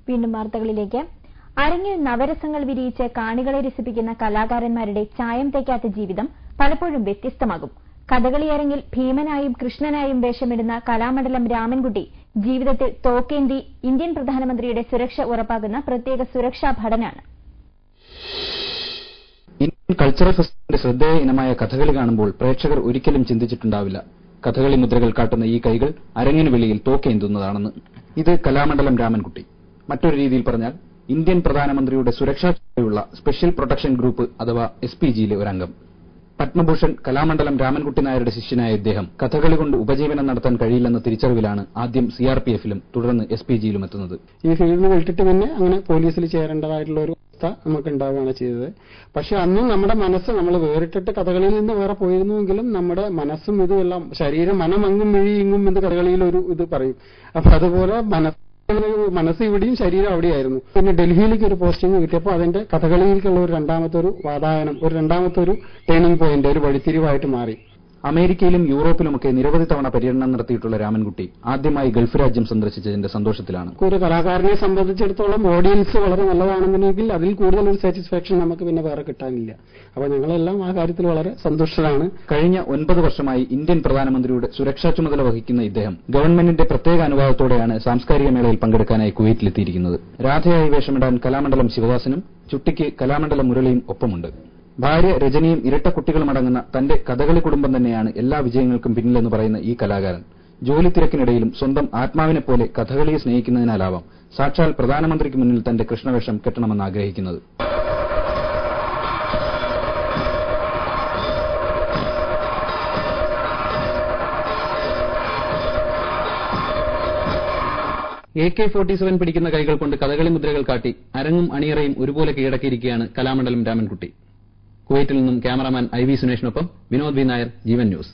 വീണ്ടും വാർത്തകളിലേക്ക്. അരങ്ങിൽ നവരസങ്ങൾ വിരിയിച്ച് കാണികളെ രസിപ്പിക്കുന്ന കലാകാരന്മാരുടെ ചായം തേക്കാത്ത ജീവിതം പലപ്പോഴും വ്യത്യസ്തമാകും. കഥകളി അരങ്ങിൽ ഭീമനായും കൃഷ്ണനായും വേഷമിടുന്ന കലാമണ്ഡലം രാമൻകുട്ടി ജീവിതത്തിൽ തോക്കേന്തി ഇന്ത്യൻ പ്രധാനമന്ത്രിയുടെ സുരക്ഷ ഉറപ്പാക്കുന്ന പ്രത്യേക സുരക്ഷാ ഭടനാണ്. ഇന്ത്യൻ കൾച്ചറൽ ഫെസ്റ്റിവലിന്റെ ശ്രദ്ധേയ ഇനമായ കഥകളി കാണുമ്പോൾ പ്രേക്ഷകർ ഒരിക്കലും ചിന്തിച്ചിട്ടുണ്ടാവില്ല കഥകളി മുദ്രകൾ കാട്ടുന്ന ഈ കൈകൾ അരങ്ങിന് വെളിയിൽ തോക്കേന്തുന്നതാണെന്ന്. ഇത് കലാമണ്ഡലം രാമൻകുട്ടി. മറ്റൊരു രീതിയിൽ പറഞ്ഞാൽ ഇന്ത്യൻ പ്രധാനമന്ത്രിയുടെ സുരക്ഷാ ചുമതലയുള്ള സ്പെഷ്യൽ പ്രൊട്ടക്ഷൻ ഗ്രൂപ്പ് അഥവാ SPGയിലെ ഒരംഗം. പത്മഭൂഷൺ കലാമണ്ഡലം രാമൻകുട്ടി നായരുടെ ശിഷ്യനായ ഇദ്ദേഹം കഥകളി കൊണ്ട് ഉപജീവനം നടത്താൻ കഴിയില്ലെന്ന തിരിച്ചറിവിലാണ് ആദ്യം CRPFലും തുടർന്ന് SPGയിലും എത്തുന്നത്. ഈ ഫീൽഡിൽ വിട്ടിട്ട് പിന്നെ അങ്ങനെ പോലീസിൽ ചേരേണ്ടതായിട്ടുള്ള ഒരു അവസ്ഥ നമുക്ക് ഉണ്ടാവുകയാണ് ചെയ്തത്. പക്ഷെ അന്നും നമ്മുടെ മനസ്സ് നമ്മൾ വേറിട്ടിട്ട് കഥകളിയിൽ നിന്ന് വേറെ പോയിരുന്നുവെങ്കിലും നമ്മുടെ മനസ്സും ഇതുമെല്ലാം ശരീരം മനമങ്ങും മിഴിയിങ്ങും എന്ന് കഥകളിയിൽ ഒരു ഇത് പറയും. അപ്പൊ അതുപോലെ മനസ്സ് ഇവിടെയും ശരീരം അവിടെയായിരുന്നു. പിന്നെ ഡൽഹിയിലേക്ക് ഒരു പോസ്റ്റിംഗ് കിട്ടിയപ്പോൾ അതിന്റെ കഥകളിയിലേക്കുള്ള ഒരു രണ്ടാമത്തെ വാതായനം, ഒരു രണ്ടാമത്തെ ടേണിംഗ് പോയിന്റ്, ഒരു വഴിത്തിരിവായിട്ട് മാറി. അമേരിക്കയിലും യൂറോപ്പിലുമൊക്കെ നിരവധി തവണ പര്യടനം നടത്തിയിട്ടുള്ള രാമൻകുട്ടി ആദ്യമായി ഗൾഫ് രാജ്യം സന്ദർശിച്ചതിന്റെ സന്തോഷത്തിലാണ്. ഒരു കലാകാരനെ സംബന്ധിച്ചിടത്തോളം ഓഡിയൻസ് വളരെ നല്ലതാണെന്നുണ്ടെങ്കിൽ അതിൽ കൂടുതൽ ഒരു സാറ്റിസ്ഫാക്ഷൻ നമുക്ക് പിന്നെ വേറെ കിട്ടാനില്ല. അപ്പൊ ഞങ്ങളെല്ലാം ആ കാര്യത്തിൽ വളരെ സന്തുഷ്ടരാണ്. കഴിഞ്ഞ 9 വർഷമായി ഇന്ത്യൻ പ്രധാനമന്ത്രിയുടെ സുരക്ഷാ ചുമതല വഹിക്കുന്ന ഇദ്ദേഹം ഗവൺമെന്റിന്റെ പ്രത്യേക അനുവാദത്തോടെയാണ് സാംസ്കാരിക മേളയിൽ പങ്കെടുക്കാനായി കുവൈറ്റിലെത്തിയിരിക്കുന്നത്. രാധയായി വേഷമിടാൻ കലാമണ്ഡലം ശിവദാസനും ചുട്ടിക്ക് കലാമണ്ഡലം മുരളിയും ഒപ്പമുണ്ട്. ഭാര്യ രജനിയും ഇരട്ട കുട്ടികളും അടങ്ങുന്ന തന്റെ കഥകളി കുടുംബം തന്നെയാണ് എല്ലാ വിജയങ്ങൾക്കും പിന്നിലെന്ന് പറയുന്ന ഈ കലാകാരൻ ജോലി തിരക്കിനിടയിലും സ്വന്തം ആത്മാവിനെപ്പോലെ കഥകളിയെ സ്നേഹിക്കുന്നതിനാലാവാം സാക്ഷാൽ പ്രധാനമന്ത്രിക്ക് മുന്നിൽ തന്റെ കൃഷ്ണവേഷം കെട്ടണമെന്ന് ആഗ്രഹിക്കുന്നത്. AK-47 പിടിക്കുന്ന കൈകൾ കൊണ്ട് കഥകളി മുദ്രകൾ കാട്ടി അരങ്ങും അണിയറയും ഒരുപോലെ കീഴടക്കിയിരിക്കുകയാണ് കലാമണ്ഡലം രാമൻകുട്ടി. കുവൈറ്റിൽ നിന്നും ക്യാമറാമാൻ IV സുനേഷിനൊപ്പം വിനോദ് V നായർ, ജീവൻ ന്യൂസ്.